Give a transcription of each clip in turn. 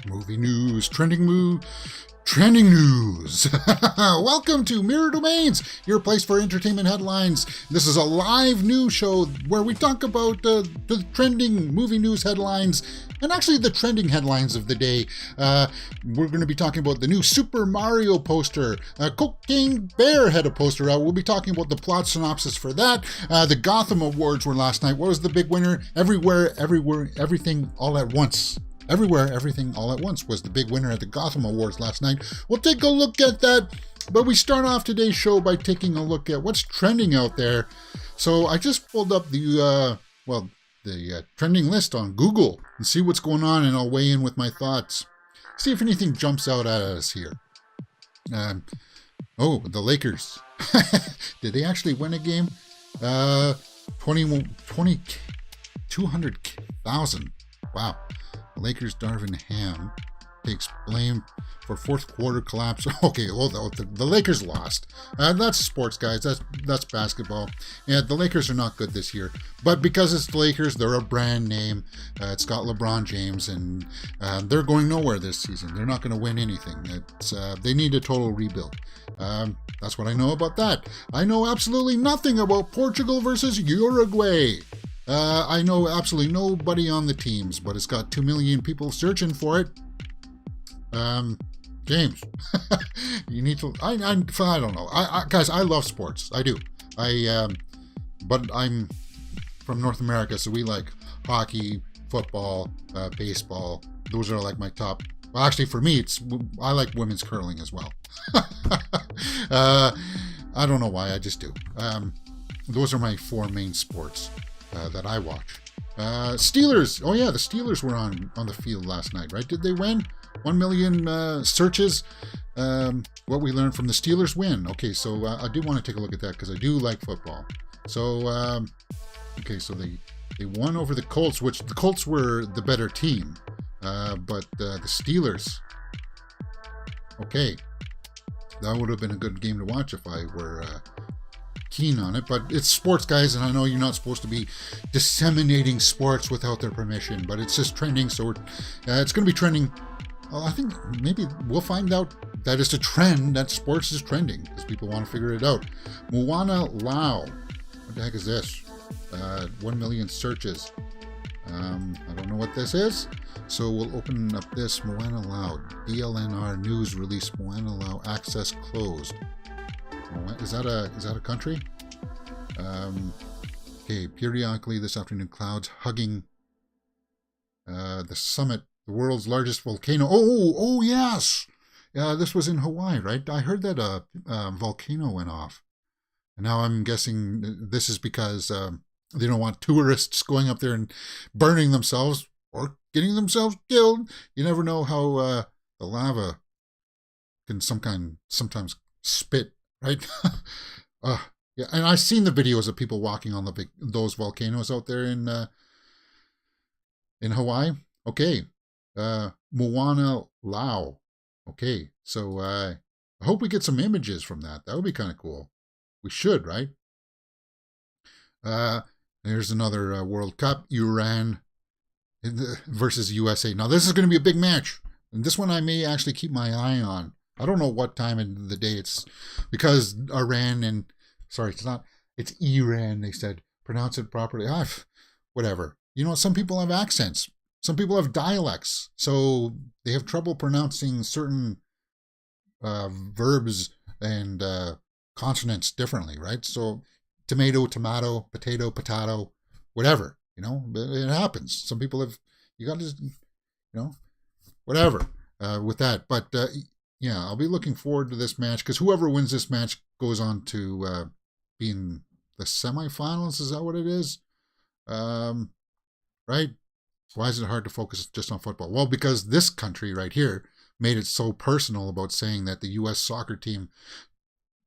Movie news, trending news. Welcome to Mirror Domains, your place for entertainment headlines. This is a live news show where we talk about the trending movie news headlines and actually the trending headlines of the day. We're going to be talking about the new Super Mario poster. Cocaine Bear had a poster out. We'll be talking about the plot synopsis for that. The Gotham Awards were last night. What was the big winner? Everywhere, Everything, All at Once. Everywhere, Everything, All at Once was the big winner at the Gotham Awards last night. We'll take a look at that, but we start off today's show by taking a look at what's trending out there. So I just pulled up the trending list on Google and see what's going on, and I'll weigh in with my thoughts. See if anything jumps out at us here. The Lakers. Did they actually win a game? 200,000. Wow. Lakers' Darvin Ham takes blame for fourth quarter collapse. Okay, well, the Lakers lost. That's sports, guys. That's basketball. Yeah, the Lakers are not good this year. But because it's the Lakers, they're a brand name. It's got LeBron James, and they're going nowhere this season. They're not going to win anything. They need a total rebuild. That's what I know about that. I know absolutely nothing about Portugal versus Uruguay. I know absolutely nobody on the teams, but it's got 2 million people searching for it. James, you need to. I don't know. Guys, I love sports. I do. But I'm from North America, so we like hockey, football, baseball. Those are like my top. Well, actually, for me, I like women's curling as well. I don't know why. I just do. Those are my four main sports that I watch. Steelers. Oh yeah, the Steelers were on the field last night, right? Did they win? 1 million searches. What we learned from the Steelers win. Okay, so I do want to take a look at that because I do like football. So so they won over the Colts, which the Colts were the better team, but the Steelers. Okay, that would have been a good game to watch if I were keen on it, but it's sports, guys, and I know you're not supposed to be disseminating sports without their permission, but it's just trending, so it's going to be trending. Well, I think maybe we'll find out that it's a trend, that sports is trending, because people want to figure it out. Moana Lao. What the heck is this? 1 million searches. I don't know what this is, so we'll open up this. Moana Lao. DLNR news release. Moana Lao access closed. Is that a country? Okay, periodically this afternoon, clouds hugging the summit, the world's largest volcano. Oh yes! This was in Hawaii, right? I heard that a volcano went off. And now I'm guessing this is because they don't want tourists going up there and burning themselves or getting themselves killed. You never know how the lava can sometimes spit. Right? Yeah, and I've seen the videos of people walking on those volcanoes out there in Hawaii. Okay, Moana Lao. Okay, so I hope we get some images from that. That would be kind of cool. We should, right? There's another World Cup. Iran versus USA. Now this is going to be a big match, and this one I may actually keep my eye on. I don't know what time of the day it's, because Iran and, sorry, it's Iran, they said. Pronounce it properly. Whatever. You know, some people have accents. Some people have dialects. So they have trouble pronouncing certain verbs and consonants differently, right? So tomato, potato, whatever. You know, it happens. Some people have, you got to, whatever with that. But, yeah, I'll be looking forward to this match because whoever wins this match goes on to be in the semifinals. Is that what it is? Right? Why is it hard to focus just on football? Well, because this country right here made it so personal about saying that the U.S. soccer team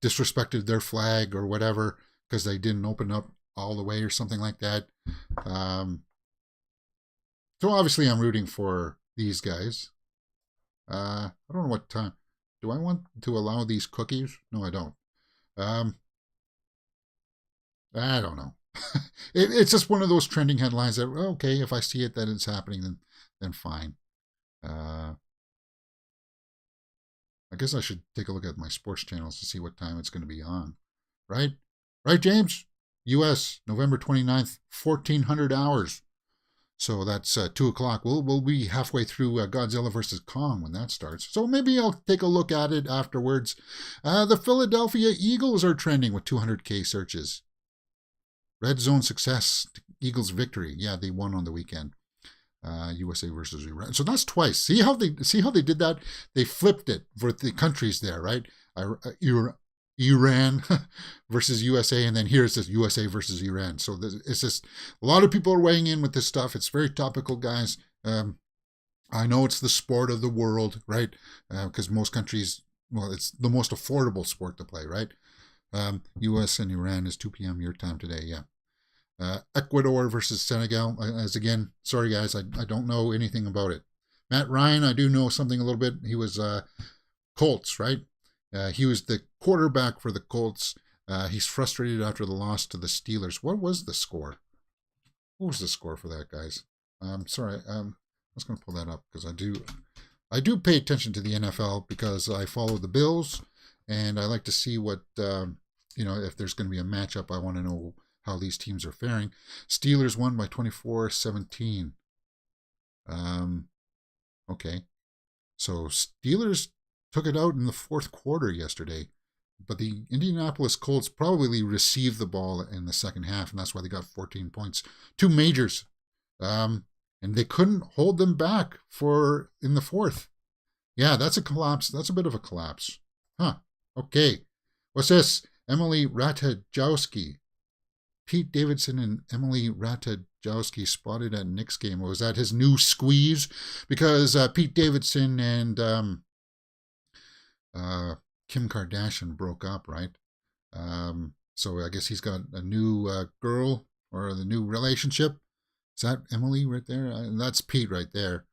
disrespected their flag or whatever because they didn't open up all the way or something like that. So obviously I'm rooting for these guys. I don't know what time. Do I want to allow these cookies? No, I don't. I don't know. It's just one of those trending headlines that, okay, if I see it that it's happening, then fine. I guess I should take a look at my sports channels to see what time it's going to be on. Right? Right, James? U.S., November 29th, 1400 hours. So that's 2 o'clock. We'll be halfway through Godzilla vs. Kong when that starts. So maybe I'll take a look at it afterwards. The Philadelphia Eagles are trending with 200K searches. Red zone success, Eagles victory. Yeah, they won on the weekend. USA versus Iran. So that's twice. See how they did that? They flipped it for the countries there, right? Iran versus USA, and then here's this USA versus Iran. So it's just a lot of people are weighing in with this stuff. It's very topical, guys. I know it's the sport of the world, right? Because most countries, well, it's the most affordable sport to play, right? US and Iran is 2 p.m. your time today, yeah. Ecuador versus Senegal. As again, sorry guys, I don't know anything about it. Matt Ryan, I do know something a little bit. He was Colts, right? He was the quarterback for the Colts. He's frustrated after the loss to the Steelers. What was the score? What was the score for that, guys? Sorry, I was going to pull that up because I do pay attention to the NFL because I follow the Bills, and I like to see what, if there's going to be a matchup. I want to know how these teams are faring. Steelers won by 24-17. Okay. So Steelers took it out in the fourth quarter yesterday, but the Indianapolis Colts probably received the ball in the second half, and that's why they got 14 points. 2 majors. And they couldn't hold them back in the fourth. Yeah, that's a collapse. That's a bit of a collapse. Huh. Okay. What's this? Emily Ratajkowski. Pete Davidson and Emily Ratajkowski spotted at Knicks game. Was that his new squeeze? Because Pete Davidson and Kim Kardashian broke up, right? So I guess he's got a new girl or the new relationship. Is that Emily right there? That's Pete right there.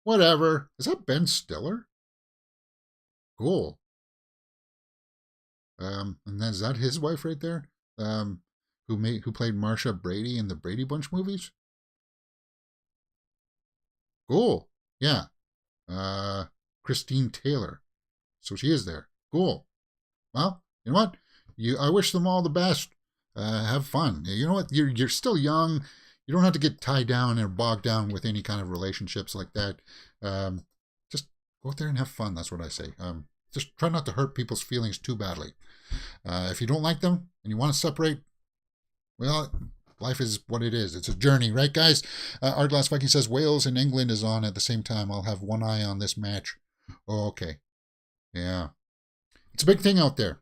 Whatever. Is that Ben Stiller? Cool. And then is that his wife right there? Who played Marsha Brady in the Brady Bunch movies? Cool. Yeah. Christine Taylor. So she is there. Cool. Well, you know what? I wish them all the best. Have fun. You know what? You're still young. You don't have to get tied down or bogged down with any kind of relationships like that. Just go out there and have fun. That's what I say. Just try not to hurt people's feelings too badly. If you don't like them and you want to separate, well, life is what it is. It's a journey, right, guys? Artglass Viking says Wales and England is on at the same time. I'll have one eye on this match. Oh, okay. Yeah. It's a big thing out there.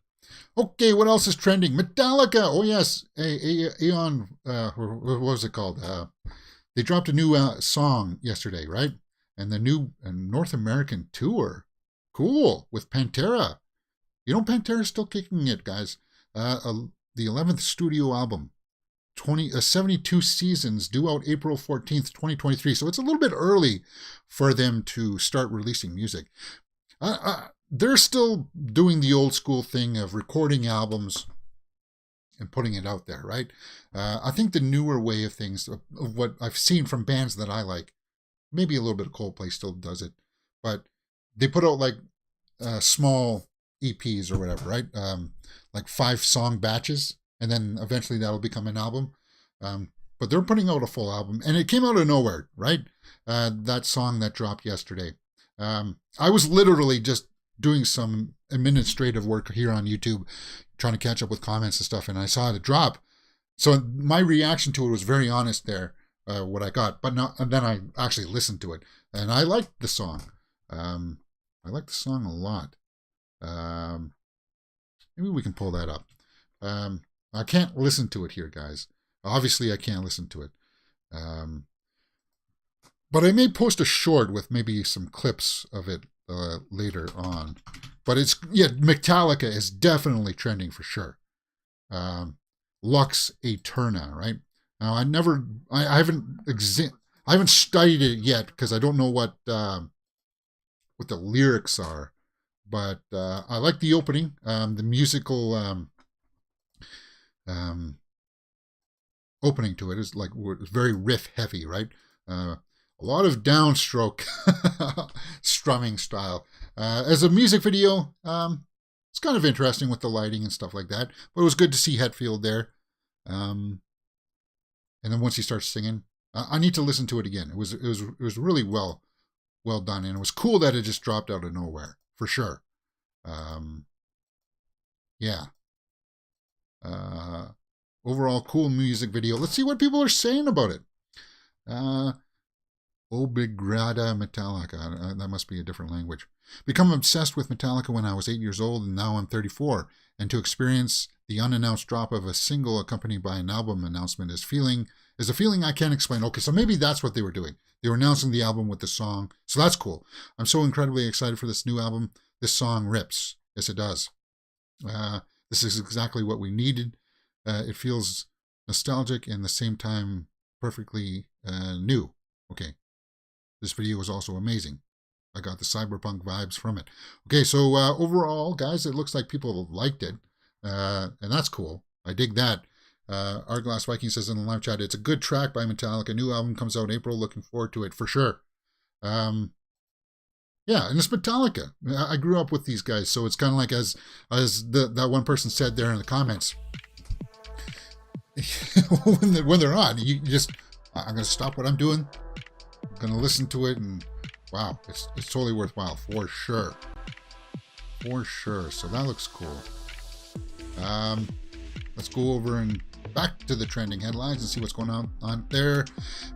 Okay, what else is trending? Metallica. Oh, yes. Aeon, what was it called? They dropped a new song yesterday, right? And the new North American tour. Cool. With Pantera. You know, Pantera's still kicking it, guys. The 11th studio album. 72 seasons, due out April 14th, 2023. So it's a little bit early for them to start releasing music. They're still doing the old school thing of recording albums and putting it out there, right? I think the newer way of things, of what I've seen from bands that I like, maybe a little bit of Coldplay still does it, but they put out like small EPs or whatever, right? Like 5-song batches, and then eventually that'll become an album. But they're putting out a full album, and it came out of nowhere, right? That song that dropped yesterday. I was literally just doing some administrative work here on YouTube, trying to catch up with comments and stuff, and I saw it drop. So my reaction to it was very honest there, what I got. But and then I actually listened to it, and I liked the song. I like the song a lot. Maybe we can pull that up. I can't listen to it here, guys. Obviously, I can't listen to it. But I may post a short with maybe some clips of it later on. But Metallica is definitely trending for sure. Lux Eterna, right? Now I haven't studied it yet because I don't know what the lyrics are. But I like the opening, the musical opening to it is like very riff heavy, right? A lot of downstroke strumming style. As a music video, it's kind of interesting with the lighting and stuff like that. But it was good to see Hetfield there. And then once he starts singing, I need to listen to it again. It was really well done, and it was cool that it just dropped out of nowhere for sure. Yeah. Overall, cool music video. Let's see what people are saying about it. Obigrada Metallica. That must be a different language. Become obsessed with Metallica when I was 8 years old, and now I'm 34. And to experience the unannounced drop of a single accompanied by an album announcement is a feeling I can't explain. Okay, so maybe that's what they were doing. They were announcing the album with the song. So that's cool. I'm so incredibly excited for this new album. This song rips. Yes, it does. This is exactly what we needed. It feels nostalgic and at the same time perfectly new. Okay. This video was also amazing. I got the cyberpunk vibes from it. Okay, so overall, guys, it looks like people have liked it. And that's cool. I dig that. Arglass Viking says in the live chat, it's a good track by Metallica. New album comes out in April. Looking forward to it for sure. Yeah, and it's Metallica. I grew up with these guys, so it's kind of like as that one person said there in the comments. when they're on, you just, I'm going to stop what I'm doing. I'm going to listen to it, and wow, it's totally worthwhile for sure. For sure. So that looks cool. Let's go over and back to the trending headlines and see what's going on there.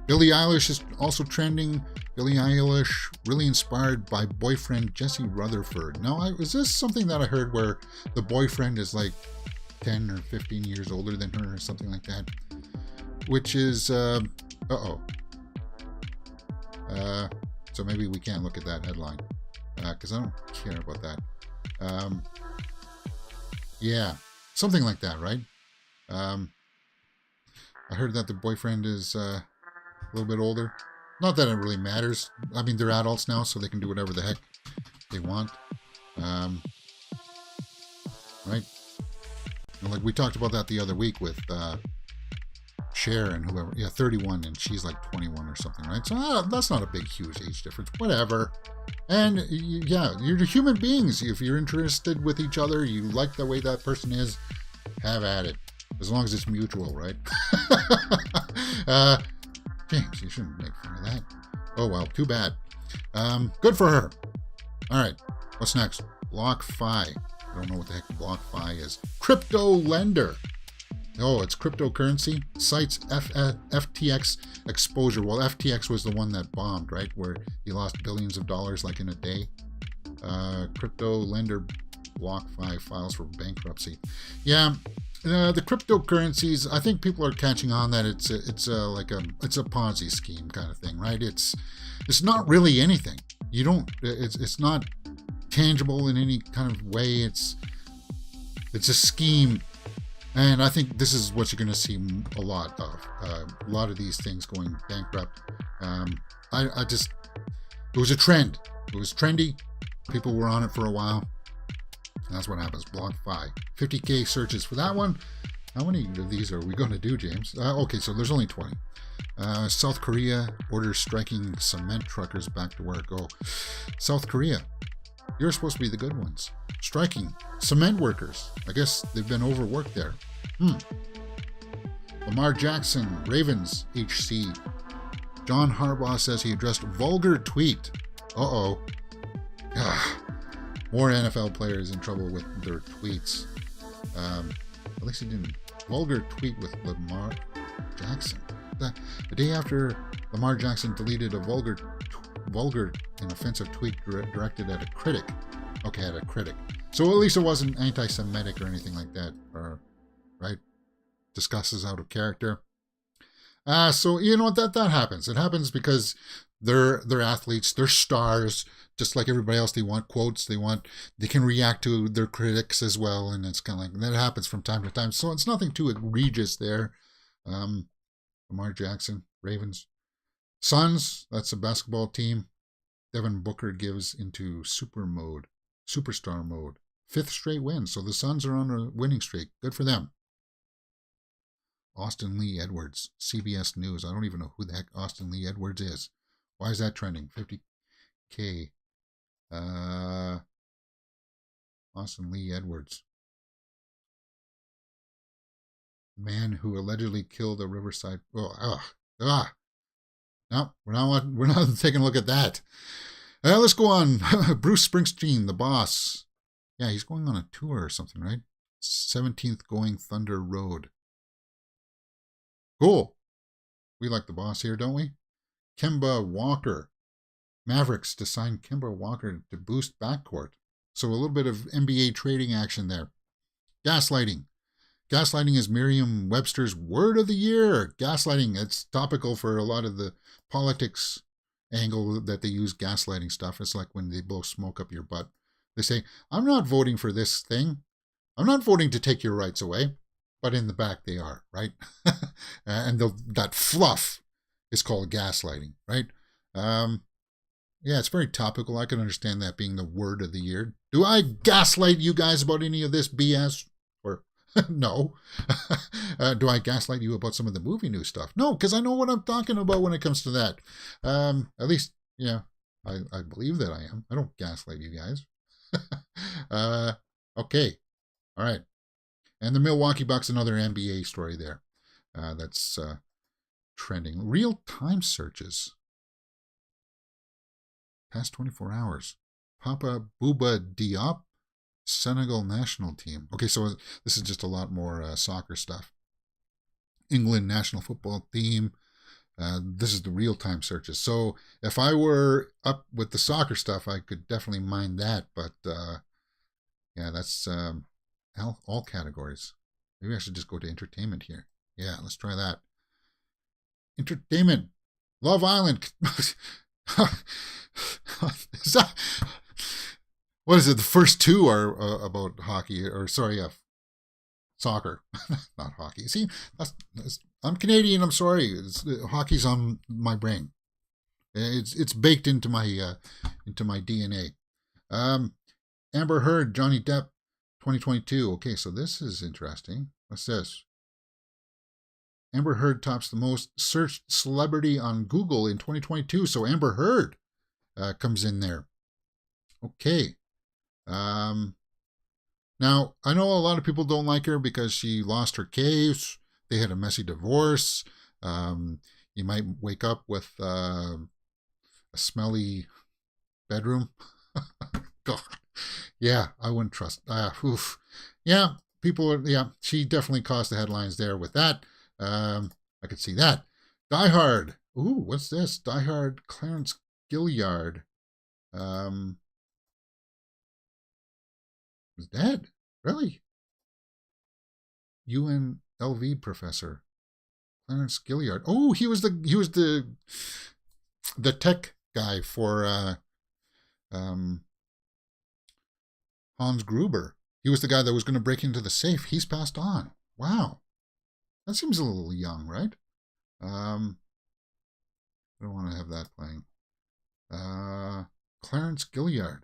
Billie Eilish is also trending. Billie Eilish, really inspired by boyfriend Jesse Rutherford. Now, is this something that I heard where the boyfriend is like 10 or 15 years older than her or something like that? Which is, so maybe we can't look at that headline because I don't care about that. Yeah, something like that, right? I heard that the boyfriend is a little bit older. Not that it really matters. I mean, they're adults now, so they can do whatever the heck they want. Right? And like we talked about that the other week with Cher and whoever. Yeah, 31 and she's like 21 or something, right? So that's not a big, huge age difference. Whatever. And yeah, you're human beings. If you're interested with each other, you like the way that person is, have at it. As long as it's mutual, right? James, you shouldn't make fun of that. Oh, well, too bad. Good for her. All right, what's next? BlockFi. I don't know what the heck BlockFi is. Crypto lender. Oh, it's cryptocurrency. Cites FTX exposure. Well, FTX was the one that bombed, right? Where he lost billions of dollars like in a day. Crypto lender BlockFi files for bankruptcy. Yeah. The cryptocurrencies, I think people are catching on that it's a Ponzi scheme kind of thing, right? It's not really anything. It's not tangible in any kind of way. It's a scheme, and I think this is what you're going to see a lot of. A lot of these things going bankrupt. It was a trend. It was trendy. People were on it for a while. That's what happens. BlockFi. 50K searches for that one. How many of these are we going to do, James? Okay, so there's only 20. South Korea orders striking cement truckers back to work. Oh, South Korea. You're supposed to be the good ones. Striking cement workers. I guess they've been overworked there. Lamar Jackson, Ravens, HC. John Harbaugh says he addressed vulgar tweet. Uh-oh. More NFL players in trouble with their tweets. At least he didn't. Vulgar tweet with Lamar Jackson. The day after Lamar Jackson deleted a vulgar and offensive tweet directed at a critic. Okay, at a critic. So at least it wasn't anti-Semitic or anything like that. Right? Discusses out of character. So you know what, that happens. It happens because they're athletes, they're stars, just like everybody else. They want quotes, they can react to their critics as well, and it's kind of like that happens from time to time. So it's nothing too egregious there. Lamar Jackson, Ravens. Suns, that's a basketball team. Devin Booker gives into superstar mode. 5th straight win. So the Suns are on a winning streak. Good for them. Austin Lee Edwards, CBS News. I don't even know who the heck Austin Lee Edwards is. Why is that trending? 50K Uh, Austin Lee Edwards. Man who allegedly killed a Riverside. Oh, no, we're not taking a look at that. Let's go on. Bruce Springsteen, the boss. Yeah, he's going on a tour or something, right? 17th Going Thunder Road. Cool. We like the boss here, don't we? Kemba Walker. Mavericks to sign Kemba Walker to boost backcourt. So a little bit of NBA trading action there. Gaslighting. Gaslighting is Merriam-Webster's word of the year. Gaslighting, it's topical for a lot of the politics angle that they use gaslighting stuff. It's like when they blow smoke up your butt. They say, I'm not voting for this thing. I'm not voting to take your rights away. But in the back they are, right? And that fluff is called gaslighting, right? Yeah, it's very topical. I can understand that being the word of the year. Do I gaslight you guys about any of this BS? Or no. Do I gaslight you about some of the movie news stuff? No, because I know what I'm talking about when it comes to that. At least, yeah, I believe that I am. I don't gaslight you guys. Okay. All right. And the Milwaukee Bucks, another NBA story there. That's trending. Real-time searches. Past 24 hours. Papa Bouba Diop, Senegal national team. Okay, so this is just a lot more soccer stuff. England national football team. This is the real-time searches. So if I were up with the soccer stuff, I could definitely mind that. But yeah, that's all categories. Maybe I should just go to entertainment here. Yeah, let's try that. Entertainment. Love Island. Is that, what is it? The first two are about hockey, or sorry, soccer, not hockey. See, I'm Canadian. I'm sorry. Hockey's on my brain. It's baked into my DNA. Amber Heard, Johnny Depp, 2022. Okay, so this is interesting. What's this? Amber Heard tops the most searched celebrity on Google in 2022. So Amber Heard comes in there. Okay. Now, I know a lot of people don't like her because she lost her case. They had a messy divorce. You might wake up with a smelly bedroom. God. Yeah, I wouldn't trust. Oof. Yeah, she definitely caused the headlines there with that. I could see that. Die Hard. Ooh, what's this? Die Hard Clarence Gilliard. Was dead. Really? UNLV professor. Clarence Gilliard. Oh, he was the tech guy for Hans Gruber. He was the guy that was going to break into the safe. He's passed on. Wow. That seems a little young, right? I don't want to have that playing. Clarence Gilliard,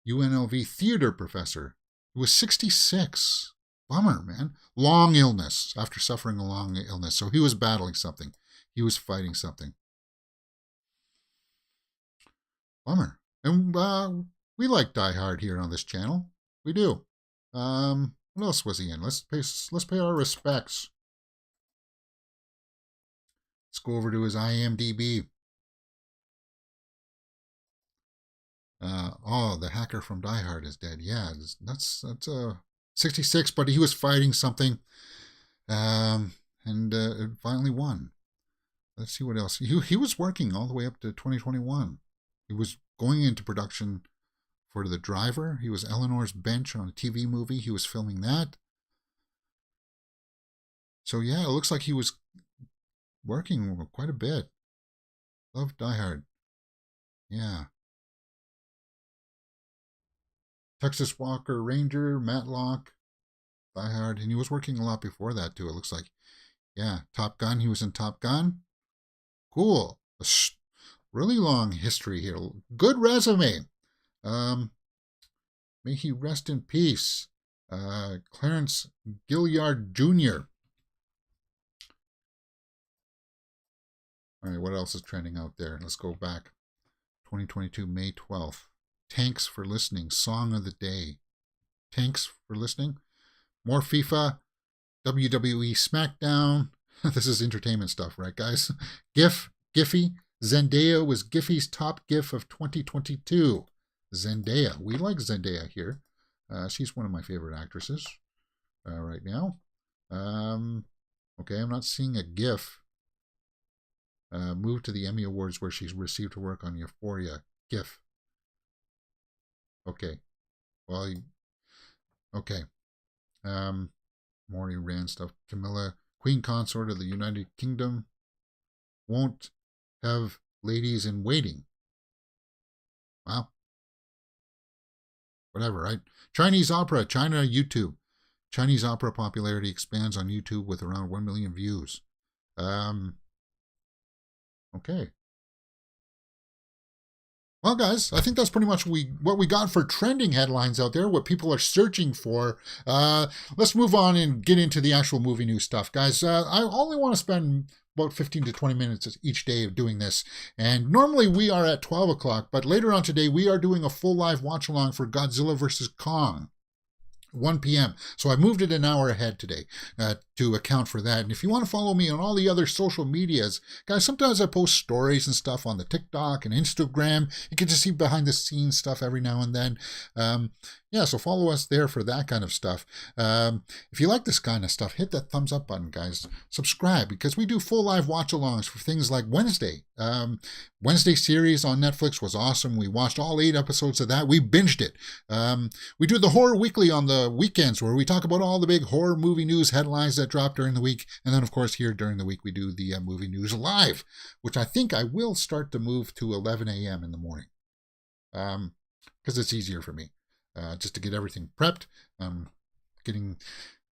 UNLV theater professor. He was 66. Bummer, man. Long illness, after suffering a long illness. So he was battling something. He was fighting something. Bummer. And we like Die Hard here on this channel. We do. What else was he in? Let's pay our respects. Let's go over to his IMDb. The hacker from Die Hard is dead. Yeah, that's 66, but he was fighting something, and finally won. Let's see what else. He was working all the way up to 2021. He was going into production for The Driver. He was Eleanor's bench on a TV movie. He was filming that. So yeah, it looks like he was working quite a bit. Love Die Hard. Yeah. Texas Walker Ranger, Matlock, Die Hard, and he was working a lot before that too, it looks like. Yeah, Top Gun, he was in Top Gun. Cool. Really long history here. Good resume. May he rest in peace. Clarence Gilliard Jr. All right, what else is trending out there? Let's go back. 2022, May 12th. Tanks for listening. Song of the day. Tanks for listening. More FIFA. WWE SmackDown. This is entertainment stuff, right, guys? Giphy. Zendaya was Giphy's top GIF of 2022. Zendaya. We like Zendaya here. She's one of my favorite actresses right now. Okay, I'm not seeing a GIF. Moved to the Emmy Awards where she's received her work on Euphoria. GIF. Okay. Well, okay. More Iran stuff. Camilla, Queen Consort of the United Kingdom, won't have ladies in waiting. Wow. Whatever, right? Chinese opera, China, YouTube. Chinese opera popularity expands on YouTube with around 1 million views. Okay. Well, guys, I think that's pretty much what we got for trending headlines out there, what people are searching for. Let's move on and get into the actual movie news stuff, guys. I only want to spend about 15 to 20 minutes each day of doing this. And normally we are at 12 o'clock, but later on today we are doing a full live watch along for Godzilla vs. Kong. 1 p.m. So I moved it an hour ahead today to account for that. And if you want to follow me on all the other social medias, guys, sometimes I post stories and stuff on the TikTok and Instagram. You get to see behind the scenes stuff every now and then. Yeah, so follow us there for that kind of stuff. If you like this kind of stuff, hit that thumbs up button, guys. Subscribe, because we do full live watch-alongs for things like Wednesday. Wednesday series on Netflix was awesome. We watched all 8 episodes of that. We binged it. We do the Horror Weekly on the weekends, where we talk about all the big horror movie news headlines that drop during the week. And then, of course, here during the week, we do the movie news live, which I think I will start to move to 11 a.m. in the morning, because it's easier for me. Just to get everything prepped. Getting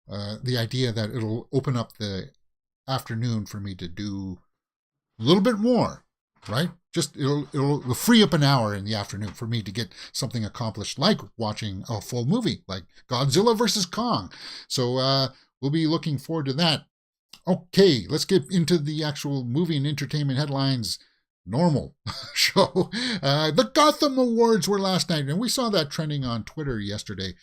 the idea that it'll open up the afternoon for me to do a little bit more, right? Just it'll free up an hour in the afternoon for me to get something accomplished, like watching a full movie like Godzilla vs. Kong. So we'll be looking forward to that. Okay, let's get into the actual movie and entertainment headlines. Normal show. The Gotham Awards were last night, and we saw that trending on Twitter yesterday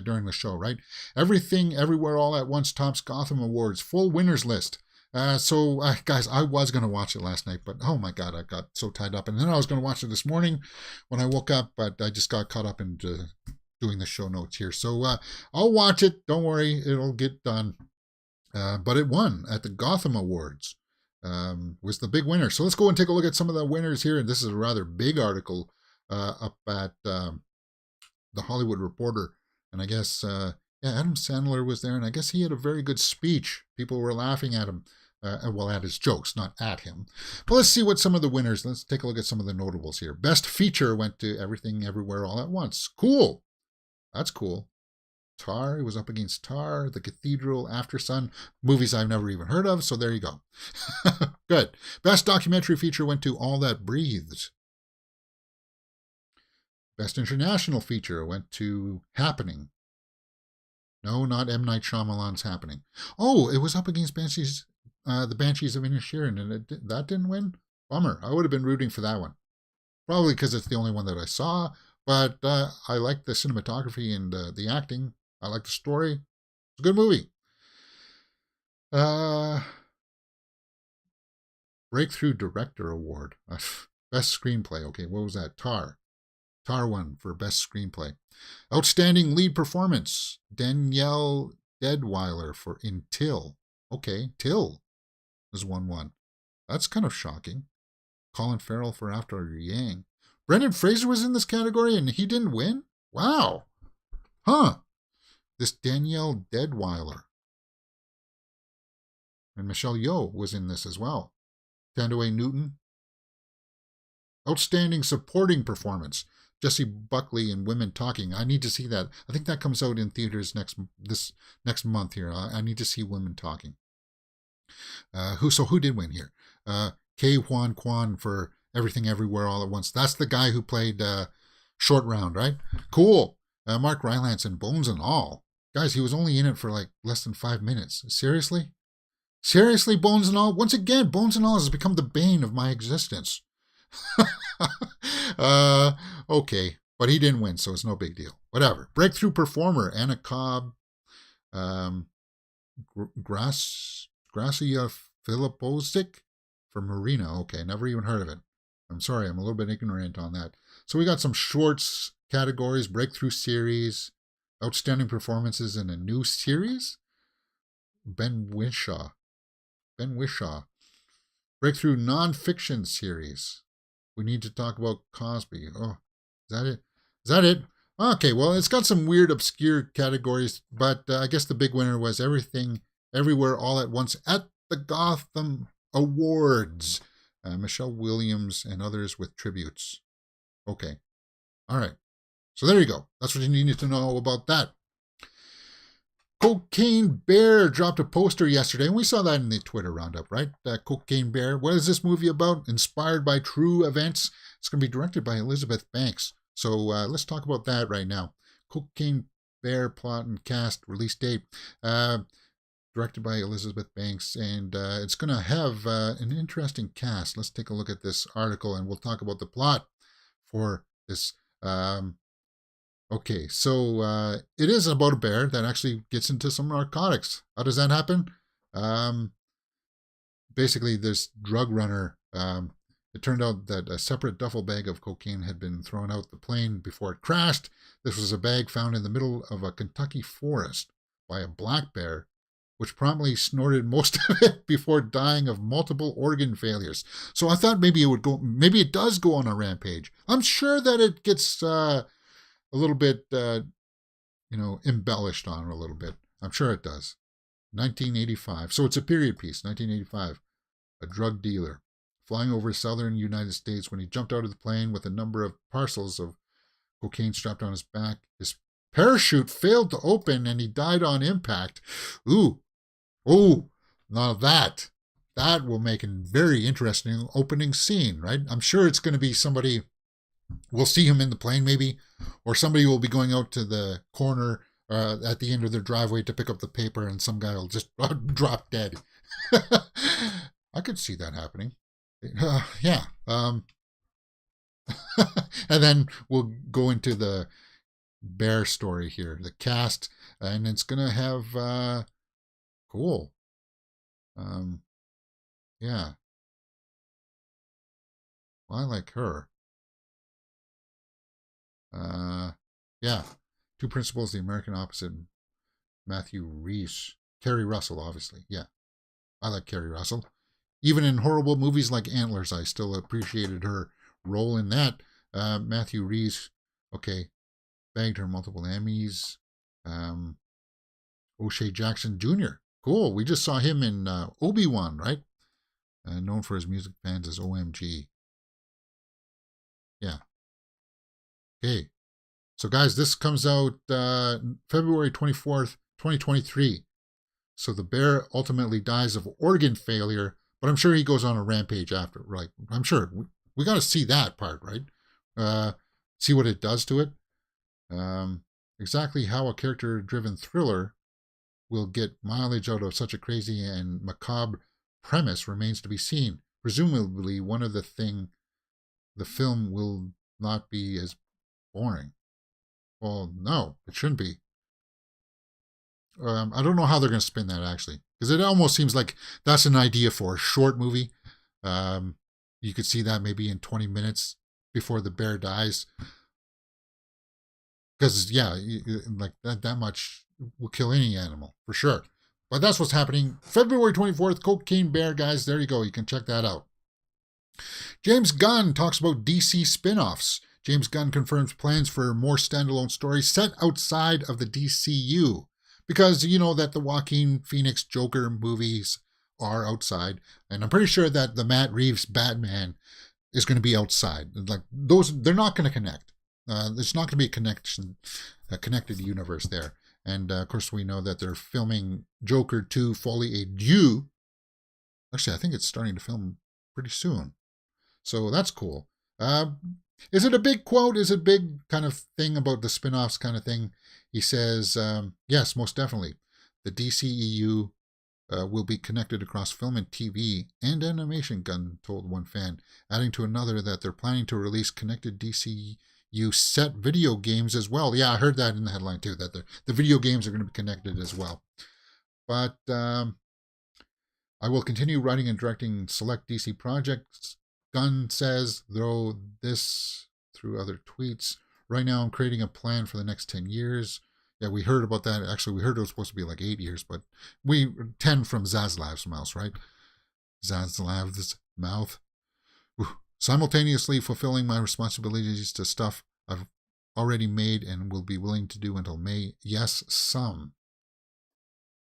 during the show, right? Everything, Everywhere, All at Once tops Gotham Awards, full winners list. So, guys, I was going to watch it last night, but oh my God, I got so tied up. And then I was going to watch it this morning when I woke up, but I just got caught up into doing the show notes here. So I'll watch it. Don't worry, it'll get done. But it won at the Gotham Awards. Was the big winner. So let's go and take a look at some of the winners here. And this is a rather big article up at the Hollywood Reporter. And I guess, Adam Sandler was there, and I guess he had a very good speech. People were laughing at him, at his jokes, not at him. But let's see what some of the winners, let's take a look at some of the notables here. Best feature went to Everything, Everywhere, All at Once. Cool. That's cool. Tar, it was up against Tar, The Cathedral, After Sun, movies I've never even heard of, so there you go. Good. Best documentary feature went to All That Breathes. Best international feature went to Happening. No, not M. Night Shyamalan's Happening. Oh, it was up against the Banshees of Inisherin, and that didn't win? Bummer. I would have been rooting for that one. Probably because it's the only one that I saw, but I like the cinematography and the acting. I like the story. It's a good movie. Breakthrough Director Award. Best Screenplay. Okay, what was that? Tar. Tar won for Best Screenplay. Outstanding Lead Performance. Danielle Deadwyler in Till. Okay, Till is 1-1. That's kind of shocking. Colin Farrell for After Yang. Brendan Fraser was in this category and he didn't win? Wow. Huh. This Danielle Deadwyler. And Michelle Yeoh was in this as well. Thandaway Newton. Outstanding Supporting Performance. Jesse Buckley in Women Talking. I need to see that. I think that comes out in theaters this next month here. I need to see Women Talking. Who did win here? Ke Huy Quan for Everything Everywhere All at Once. That's the guy who played Short Round, right? Cool. Mark Rylance in Bones and All. Guys, he was only in it for like less than 5 minutes. Seriously? Seriously, Bones and All? Once again, Bones and All has become the bane of my existence. uh, okay, but he didn't win, so it's no big deal. Whatever. Breakthrough performer Anna Cobb, um, Gracia Filipovic from Marina. Okay, never even heard of it. I'm sorry, I'm a little bit ignorant on that. So we got some shorts categories: breakthrough series, outstanding performances in a new series. Ben Wishaw. Ben Wishaw. Breakthrough nonfiction series. We need to talk about Cosby. Oh, is that it? Is that it? Okay, well, it's got some weird, obscure categories, but I guess the big winner was Everything, Everywhere, All at Once at the Gotham Awards. Michelle Williams and others with tributes. Okay, all right. So there you go. That's what you needed to know about that. Cocaine Bear dropped a poster yesterday, and we saw that in the Twitter roundup, right? Cocaine Bear. What is this movie about? Inspired by true events. It's going to be directed by Elizabeth Banks. So let's talk about that right now. Cocaine Bear plot and cast, release date. Directed by Elizabeth Banks, and it's going to have an interesting cast. Let's take a look at this article, and we'll talk about the plot for this. Okay, so it is about a bear that actually gets into some narcotics. How does that happen? Basically, this drug runner, it turned out that a separate duffel bag of cocaine had been thrown out the plane before it crashed. This was a bag found in the middle of a Kentucky forest by a black bear, which promptly snorted most of it before dying of multiple organ failures. So I thought maybe it does go on a rampage. I'm sure that it gets a little bit, embellished on a little bit. I'm sure it does. 1985. So it's a period piece, 1985. A drug dealer flying over southern United States when he jumped out of the plane with a number of parcels of cocaine strapped on his back. His parachute failed to open and he died on impact. Now that will make a very interesting opening scene, right? I'm sure it's going to be somebody. We'll see him in the plane maybe, or somebody will be going out to the corner at the end of their driveway to pick up the paper, and some guy will just drop dead. I could see that happening. Yeah. And then we'll go into the bear story here, the cast, and it's going to have cool. Yeah. Well, I like her. Yeah. Two principals, the American opposite, Matthew Rhys. Kerry Russell, obviously. Yeah. I like Kerry Russell. Even in horrible movies like Antlers, I still appreciated her role in that. Matthew Rhys, okay, bagged her multiple Emmys. O'Shea Jackson Jr. Cool. We just saw him in Obi-Wan, right? Known for his music fans as OMG. Yeah. Okay. So, guys, this comes out February 24th, 2023. So the bear ultimately dies of organ failure, but I'm sure he goes on a rampage after, right? I'm sure. We got to see that part, right? See what it does to it. Exactly how a character-driven thriller will get mileage out of such a crazy and macabre premise remains to be seen. Presumably, the film will not be as boring. Well, no, it shouldn't be. I don't know how they're going to spin that, actually, because it almost seems like that's an idea for a short movie. You could see that maybe in 20 minutes before the bear dies. Because, yeah, like that much will kill any animal, for sure. But that's what's happening. February 24th, Cocaine Bear, guys. There you go. You can check that out. James Gunn talks about DC spin-offs. James Gunn confirms plans for more standalone stories set outside of the DCU. Because you know that the Joaquin Phoenix Joker movies are outside. And I'm pretty sure that the Matt Reeves Batman is going to be outside. Like those, they're not going to connect. There's not going to be a connected universe there. And of course, we know that they're filming Joker 2 Folie à Deux. Actually, I think it's starting to film pretty soon. So that's cool. Is it a big quote? Is it a big kind of thing about the spin-offs kind of thing? He says, yes, most definitely. The DCEU will be connected across film and TV and animation, Gunn told one fan, adding to another that they're planning to release connected DCU set video games as well. Yeah, I heard that in the headline too, that the video games are going to be connected as well. But I will continue writing and directing select DC projects, Gunn says, though this through other tweets. Right now, I'm creating a plan for the next 10 years. Yeah, we heard about that. Actually, we heard it was supposed to be like 8 years, but 10 from Zaslav's mouth, right? Zaslav's mouth. Simultaneously fulfilling my responsibilities to stuff I've already made and will be willing to do until May. Yes, some.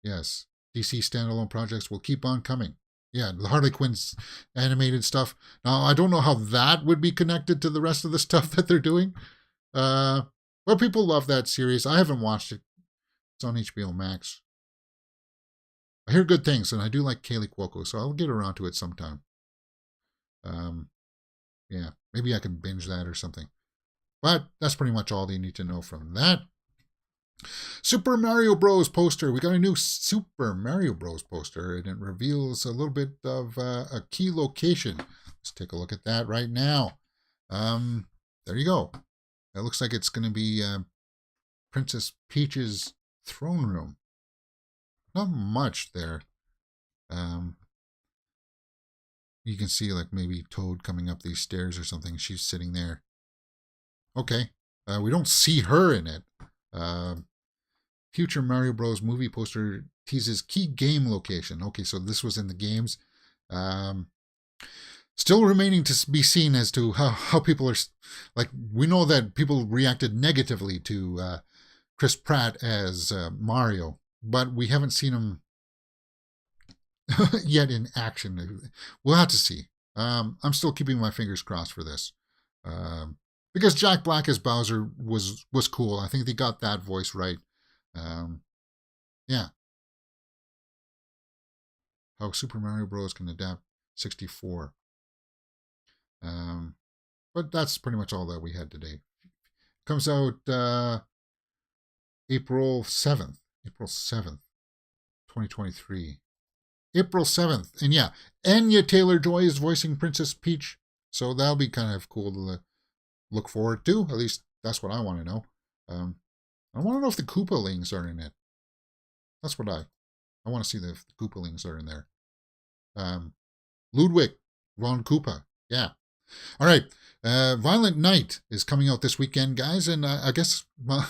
Yes, DC standalone projects will keep on coming. Yeah, the Harley Quinn's animated stuff. Now, I don't know how that would be connected to the rest of the stuff that they're doing. But people love that series. I haven't watched it. It's on HBO Max. I hear good things, and I do like Kaylee Cuoco, so I'll get around to it sometime. Yeah, maybe I can binge that or something. But that's pretty much all you need to know from that. Super Mario Bros. Poster. We got a new Super Mario Bros. Poster, and it reveals a little bit of a key location. Let's take a look at that right now. There you go. It looks like it's going to be Princess Peach's throne room. Not much there. You can see like maybe Toad coming up these stairs or something. She's sitting there. Okay. We don't see her in it. Future Mario Bros. Movie poster teases key game location. Okay, so this was in the games. Still remaining to be seen as to how people are, like, we know that people reacted negatively to Chris Pratt as Mario, but we haven't seen him yet in action. We'll have to see. I'm still keeping my fingers crossed for this. Because Jack Black as Bowser was cool. I think they got that voice right. Yeah. How Super Mario Bros. Can adapt 64. But that's pretty much all that we had today. Comes out April 7th. April 7th, 2023. April 7th. And yeah, Anya Taylor-Joy is voicing Princess Peach. So that'll be kind of cool to look forward to. At least that's what I want to know. I want to know if the Koopalings are in it. That's what I want to see if the Koopalings are in there. Ludwig von Koopa. Yeah. All right. Violent Night is coming out this weekend, guys. And I guess, well,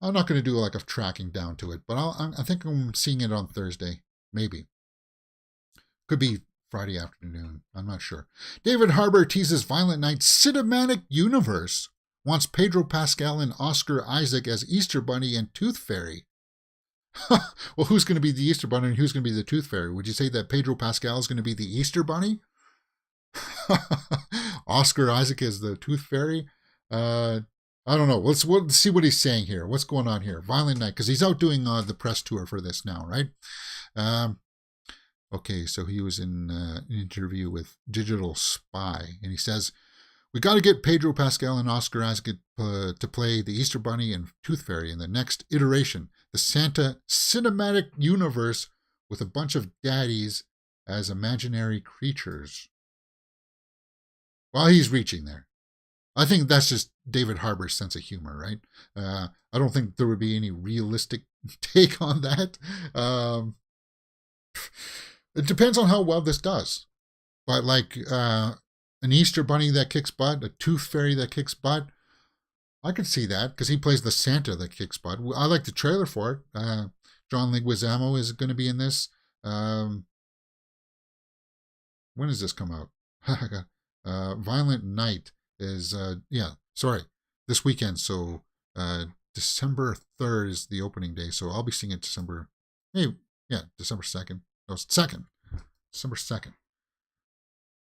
I'm not going to do like a tracking down to it, but I think I'm seeing it on Thursday. Maybe. Could be Friday afternoon. I'm not sure. David Harbour teases Violent Night's cinematic universe. Wants Pedro Pascal and Oscar Isaac as Easter Bunny and Tooth Fairy. Well, who's going to be the Easter Bunny and who's going to be the Tooth Fairy? Would you say that Pedro Pascal is going to be the Easter Bunny? Oscar Isaac is the Tooth Fairy? I don't know. Let's see what he's saying here. What's going on here? Violent Night, because he's out doing the press tour for this now, right? Okay, so he was in an interview with Digital Spy, and he says, we got to get Pedro Pascal and Oscar Isaac to play the Easter Bunny and Tooth Fairy in the next iteration, the Santa Cinematic Universe, with a bunch of daddies as imaginary creatures. Well, he's reaching there. I think that's just David Harbour's sense of humor, right? I don't think there would be any realistic take on that. It depends on how well this does. But like an Easter Bunny that kicks butt, a Tooth Fairy that kicks butt, I could see that because he plays the Santa that kicks butt. I like the trailer for it. John Leguizamo is going to be in this. When does this come out? Violent Night is, this weekend. So December 3rd is the opening day. So I'll be seeing it December 2nd. No, 2nd. December 2nd.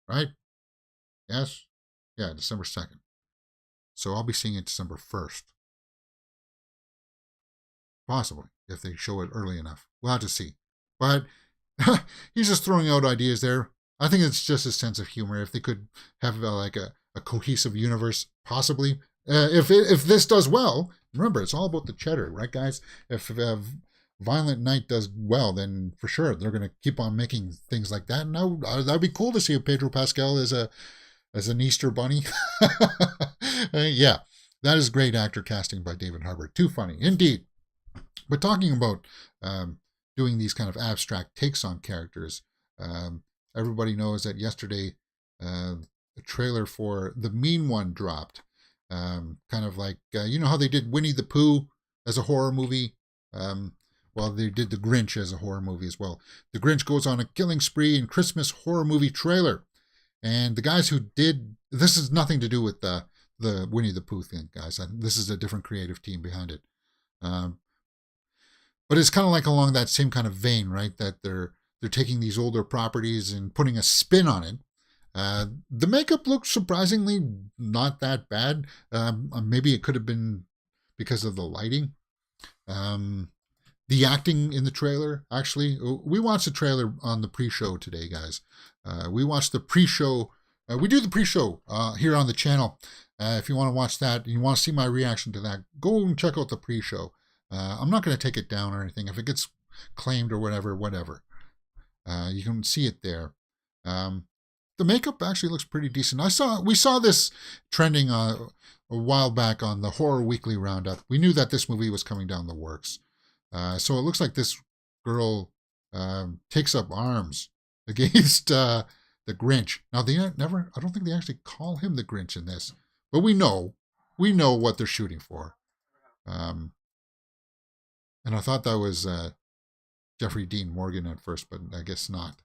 Right? Yes? Yeah, December 2nd. So I'll be seeing it December 1st. Possibly, if they show it early enough. We'll have to see. But he's just throwing out ideas there. I think it's just a sense of humor. If they could have like a cohesive universe, possibly. If this does well, remember, it's all about the cheddar, right, guys? If Violent Night does well, then for sure they're going to keep on making things like that. And that'd be cool to see Pedro Pascal as an Easter bunny. Yeah, that is great actor casting by David Harbour. Too funny, indeed. But talking about doing these kind of abstract takes on characters, everybody knows that yesterday the trailer for The Mean One dropped. Kind of like, you know how they did Winnie the Pooh as a horror movie? Well, they did The Grinch as a horror movie as well. The Grinch goes on a killing spree in Christmas horror movie trailer. And the guys who did, this has nothing to do with the Winnie the Pooh thing, guys. This is a different creative team behind it. But it's kind of like along that same kind of vein, right? That they're taking these older properties and putting a spin on it. The makeup looks surprisingly not that bad. Maybe it could have been because of the lighting. The acting in the trailer, actually, we watched the trailer on the pre-show today, guys. We watched the pre-show. We do the pre-show here on the channel. If you want to watch that and you want to see my reaction to that, go and check out the pre-show. I'm not going to take it down or anything. If it gets claimed or whatever. You can see it there. The makeup actually looks pretty decent. We saw this trending a while back on the Horror Weekly Roundup. We knew that this movie was coming down the works. So it looks like this girl takes up arms against the Grinch. Now I don't think they actually call him the Grinch in this, but we know what they're shooting for. And I thought that was Jeffrey Dean Morgan at first, but I guess not.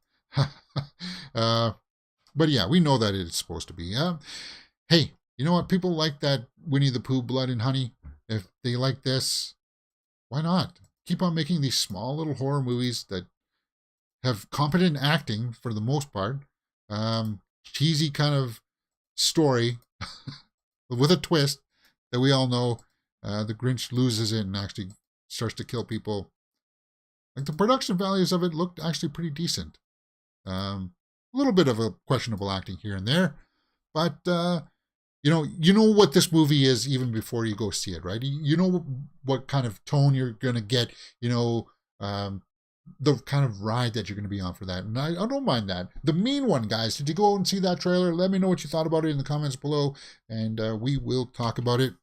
But yeah, we know that it's supposed to be. Hey, you know what? People like that Winnie the Pooh Blood and Honey. If they like this, why not? Keep on making these small little horror movies that have competent acting for the most part. Cheesy kind of story with a twist that we all know. The Grinch loses it and actually starts to kill people. Like the production values of it looked actually pretty decent. A little bit of a questionable acting here and there, but you know what this movie is even before you go see it, right? You know what kind of tone you're gonna get. The kind of ride that you're gonna be on for that, and I don't mind that. The Mean One, guys. Did you go and see that trailer? Let me know what you thought about it in the comments below, and we will talk about it.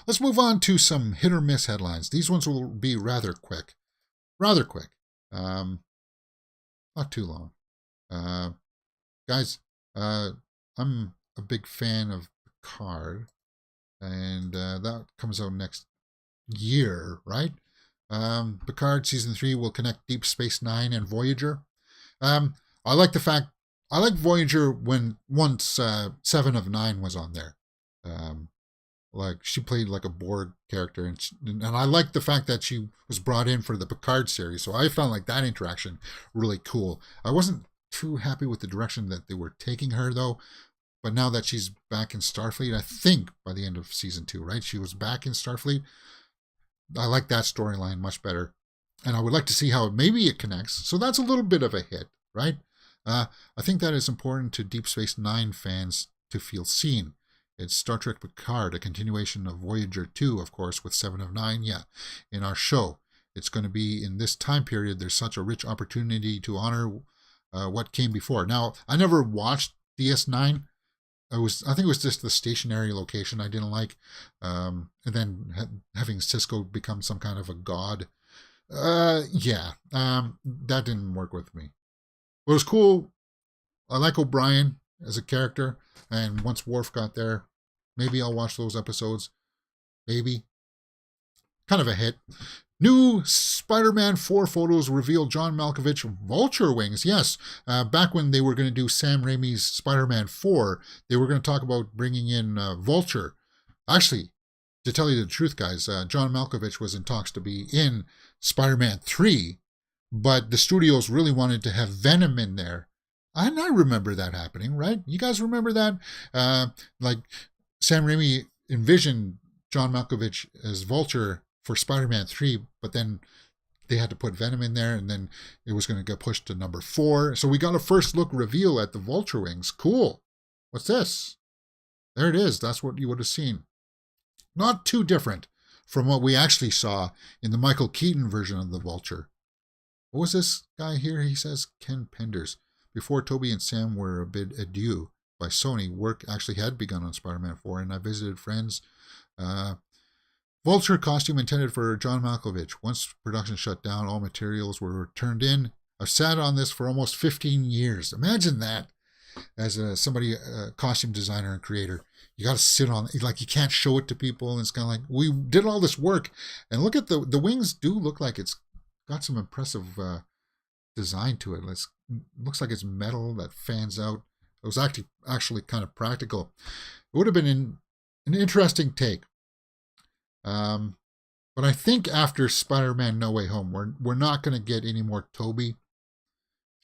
Let's move on to some hit or miss headlines. These ones will be rather quick. Not too long. Guys, I'm a big fan of Picard, and that comes out next year, right? Picard Season 3 will connect Deep Space Nine and Voyager. I like Voyager once 7 of 9 was on there. Like she played like a Borg character, and I like the fact that she was brought in for the Picard series. So I found like that interaction really cool. I wasn't too happy with the direction that they were taking her though, but now that she's back in Starfleet, I think by the end of season 2, right? She was back in Starfleet. I like that storyline much better, and I would like to see how maybe it connects. So that's a little bit of a hit, right? I think that is important to Deep Space Nine fans to feel seen. It's Star Trek Picard, a continuation of Voyager 2, of course, with 7 of 9, in our show. It's going to be in this time period. There's such a rich opportunity to honor what came before. Now, I never watched DS9. I think it was just the stationary location I didn't like. And then having Cisco become some kind of a god. That didn't work with me. But it was cool. I like O'Brien as a character. And once Worf got there, maybe I'll watch those episodes. Maybe. Kind of a hit. New Spider-Man 4 photos reveal John Malkovich vulture wings. Yes, back when they were going to do Sam Raimi's Spider-Man 4, they were going to talk about bringing in Vulture. Actually, to tell you the truth, guys, John Malkovich was in talks to be in Spider-Man 3, but the studios really wanted to have Venom in there. And I remember that happening, right? You guys remember that? Like Sam Raimi envisioned John Malkovich as Vulture for Spider-Man 3, but then they had to put Venom in there, and then it was going to get pushed to number 4. So we got a first look reveal at the Vulture wings. Cool. What's this? There it is. That's what you would have seen. Not too different from what we actually saw in the Michael Keaton version of the Vulture. What was this guy here? He says Ken Penders. Before Toby and Sam were a bit adieu by Sony, work actually had begun on Spider-Man 4, and I visited friends. Vulture costume intended for John Malkovich. Once production shut down, all materials were turned in. I've sat on this for almost 15 years. Imagine that as a costume designer and creator. You got to sit on, like, you can't show it to people. And it's kind of like, we did all this work. And look at the wings do look like it's got some impressive design to it. Looks like it's metal that fans out. It was actually kind of practical. It would have been an interesting take. But I think after Spider-Man No Way Home, we're not going to get any more Tobey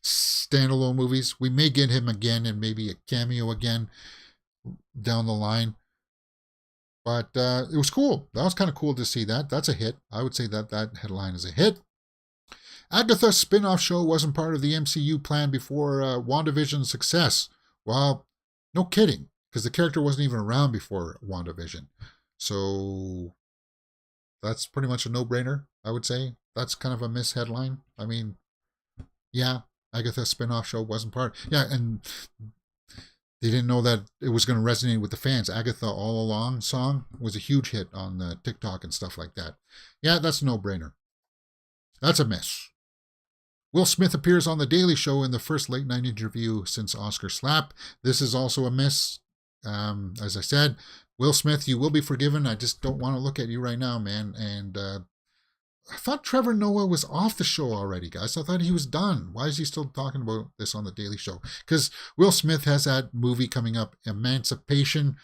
standalone movies. We may get him again and maybe a cameo again down the line. But it was cool. That was kind of cool to see that. That's a hit. I would say that headline is a hit. Agatha's spin-off show wasn't part of the MCU plan before WandaVision's success. Well, no kidding, because the character wasn't even around before WandaVision. So that's pretty much a no-brainer, I would say. That's kind of a misheadline. I mean, yeah, Agatha's spin-off show wasn't part. Yeah, and they didn't know that it was going to resonate with the fans. Agatha All Along song was a huge hit on TikTok and stuff like that. Yeah, that's a no-brainer. That's a miss. Will Smith appears on The Daily Show in the first late-night interview since Oscar slap. This is also a miss. As I said, Will Smith, you will be forgiven. I just don't want to look at you right now, man. And I thought Trevor Noah was off the show already, guys. I thought he was done. Why is he still talking about this on The Daily Show? Because Will Smith has that movie coming up, Emancipation,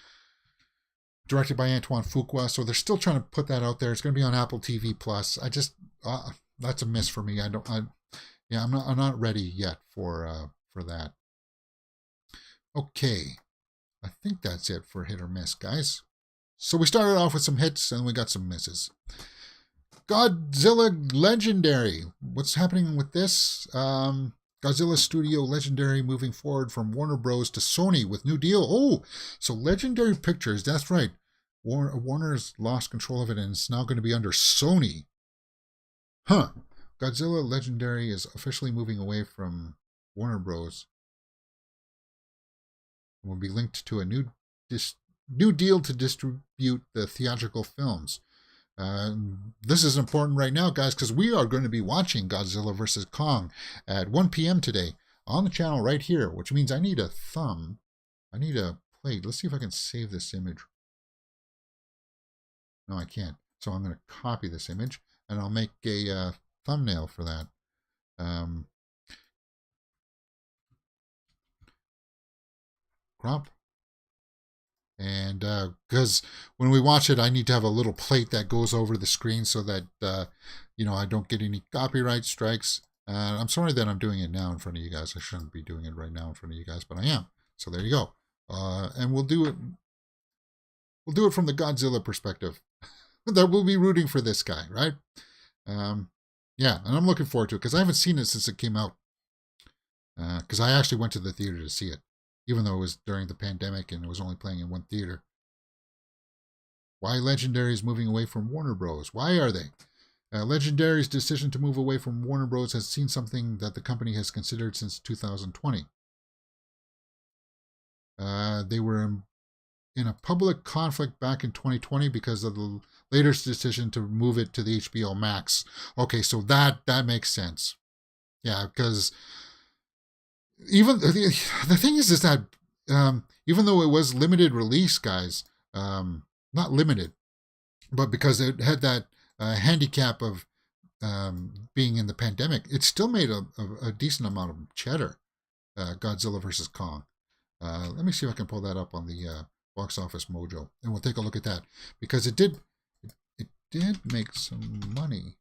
directed by Antoine Fuqua. So they're still trying to put that out there. It's going to be on Apple TV Plus. I just that's a miss for me. I'm not ready yet for that. Okay. I think that's it for hit or miss, guys. So we started off with some hits and we got some misses. Godzilla Legendary. What's happening with this? Godzilla Studio Legendary moving forward from Warner Bros. To Sony with new deal. Oh, so Legendary Pictures, that's right. Warner's lost control of it and it's now going to be under Sony. Huh. Godzilla Legendary is officially moving away from Warner Bros. Will be linked to a new deal to distribute the theatrical films. This is important right now, guys, because we are going to be watching Godzilla vs. Kong at 1 p.m. today on the channel right here, which means I need a thumb. I need a plate. Let's see if I can save this image. No, I can't. So I'm going to copy this image, and I'll make a thumbnail for that. Crop. And because when we watch it, I need to have a little plate that goes over the screen so that, I don't get any copyright strikes. I'm sorry that I'm doing it now in front of you guys. I shouldn't be doing it right now in front of you guys, but I am. So there you go. And we'll do it. We'll do it from the Godzilla perspective. That we'll be rooting for this guy, right? Yeah, and I'm looking forward to it because I haven't seen it since it came out. Because I actually went to the theater to see it, even though it was during the pandemic and it was only playing in one theater. Why Legendary is moving away from Warner Bros. Why are they? Legendary's decision to move away from Warner Bros. Has seen something that the company has considered since 2020. They were in a public conflict back in 2020 because of the latest decision to move it to the HBO Max. Okay, so that makes sense. Yeah, because even the thing is that even though it was limited release, guys, not limited, but because it had that handicap of being in the pandemic, it still made a decent amount of cheddar. Godzilla vs. Kong. Let me see if I can pull that up on the Box Office Mojo, and we'll take a look at that because it did make some money,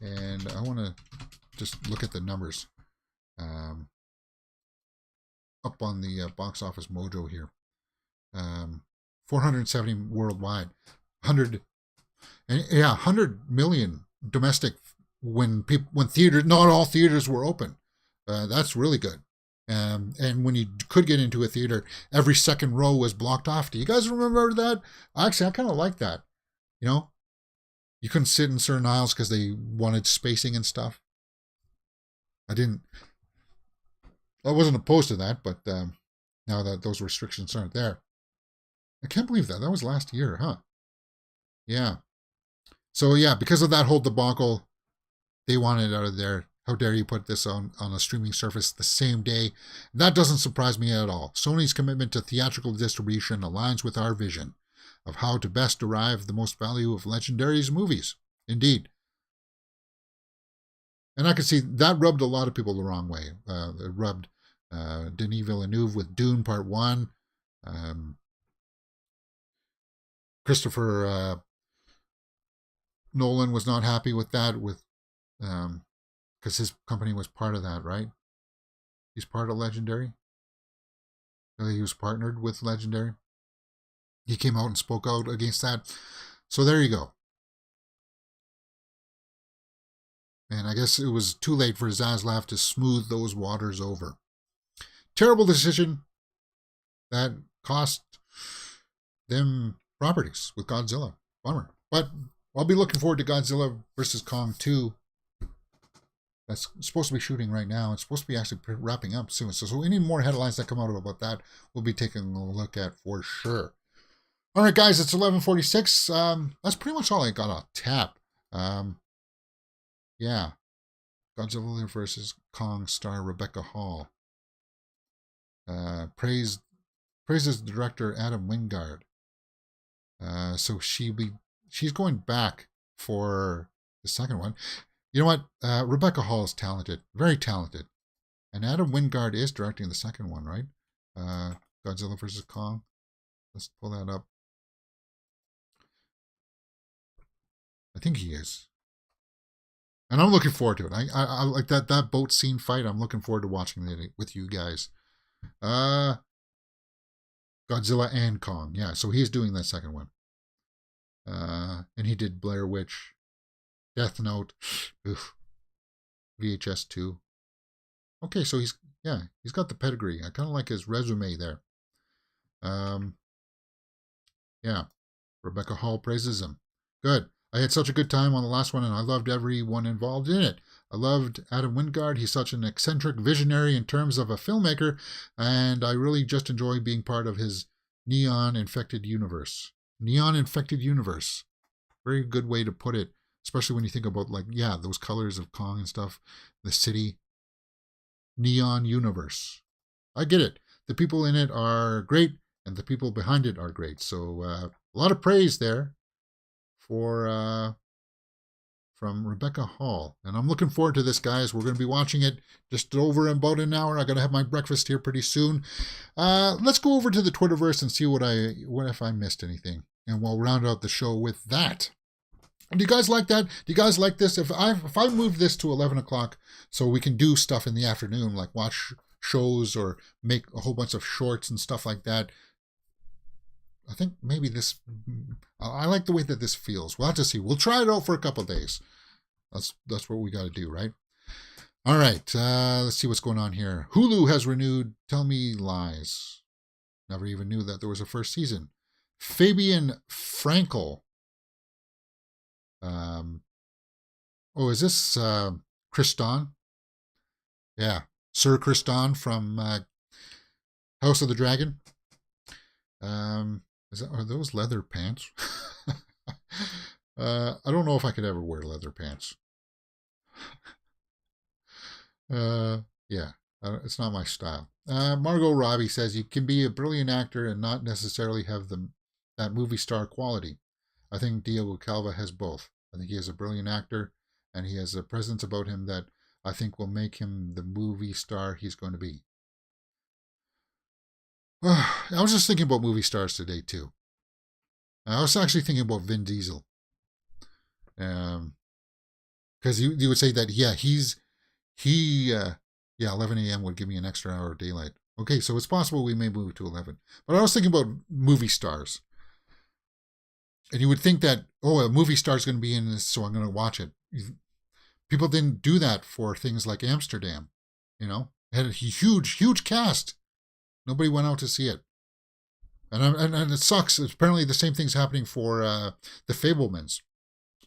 and I want to just look at the numbers up on the Box Office Mojo here. 470 worldwide, 100 million domestic when theaters, not all theaters were open. That's really good. And when you could get into a theater, every second row was blocked off. Do you guys remember that? Actually, I kind of like that. You couldn't sit in certain aisles because they wanted spacing and stuff. I wasn't opposed to that, but now that those restrictions aren't there. I can't believe that. That was last year, huh? Yeah. So yeah, because of that whole debacle, they wanted it out of there. How dare you put this on a streaming service the same day? That doesn't surprise me at all. Sony's commitment to theatrical distribution aligns with our vision of how to best derive the most value of Legendary's movies. Indeed. And I could see that rubbed a lot of people the wrong way. It rubbed Denis Villeneuve with Dune Part 1. Christopher Nolan was not happy with that, because his company was part of that, right? He's part of Legendary. He was partnered with Legendary. He came out and spoke out against that. So there you go. And I guess it was too late for Zaslav to smooth those waters over. Terrible decision that cost them properties with Godzilla. Bummer. But I'll be looking forward to Godzilla vs. Kong 2. That's supposed to be shooting right now. It's supposed to be actually wrapping up soon. So any more headlines that come out about that, we'll be taking a look at for sure. All right, guys, it's 11:46. That's pretty much all I got on tap. Yeah. Godzilla vs. Kong star Rebecca Hall. Praises director Adam Wingard. So she's going back for the second one. You know what? Rebecca Hall is talented, very talented. And Adam Wingard is directing the second one, right? Godzilla vs. Kong. Let's pull that up. I think he is. And I'm looking forward to it. I like that boat scene fight. I'm looking forward to watching it with you guys. Godzilla and Kong. Yeah, so he's doing that second one. And he did Blair Witch, Death Note, VHS 2. Okay, so he's got the pedigree. I kind of like his resume there. Yeah, Rebecca Hall praises him. Good. I had such a good time on the last one, and I loved everyone involved in it. I loved Adam Wingard. He's such an eccentric visionary in terms of a filmmaker, and I really just enjoy being part of his neon-infected universe. Neon-infected universe. Very good way to put it, especially when you think about, those colors of Kong and stuff, the city. Neon universe. I get it. The people in it are great, and the people behind it are great. So a lot of praise there from Rebecca Hall. And I'm looking forward to this, guys. We're going to be watching it just over about an hour. I'm going to have my breakfast here pretty soon. Let's go over to the Twitterverse and see what if I missed anything. And we'll round out the show with that. Do you guys like that? Do you guys like this? If I move this to 11 o'clock so we can do stuff in the afternoon, like watch shows or make a whole bunch of shorts and stuff like that, I think maybe this, I like the way that this feels. We'll have to see. We'll try it out for a couple of days. That's what we got to do, right? All right. Let's see what's going on here. Hulu has renewed Tell Me Lies. Never even knew that there was a first season. Fabian Frankel. Is this Kristan? Yeah. Sir Kristan from House of the Dragon. Are those leather pants? I don't know if I could ever wear leather pants. It's not my style. Margot Robbie says you can be a brilliant actor and not necessarily have that movie star quality. I think Diego Calva has both. I think he is a brilliant actor, and he has a presence about him that I think will make him the movie star he's going to be. I was just thinking about movie stars today, too. I was actually thinking about Vin Diesel. Because you would say that, 11 a.m. would give me an extra hour of daylight. Okay, so it's possible we may move to 11. But I was thinking about movie stars. And you would think that, a movie star is going to be in this, so I'm going to watch it. People didn't do that for things like Amsterdam. It had a huge, huge cast. Nobody went out to see it. And it sucks. Apparently the same thing's happening for The Fabelmans.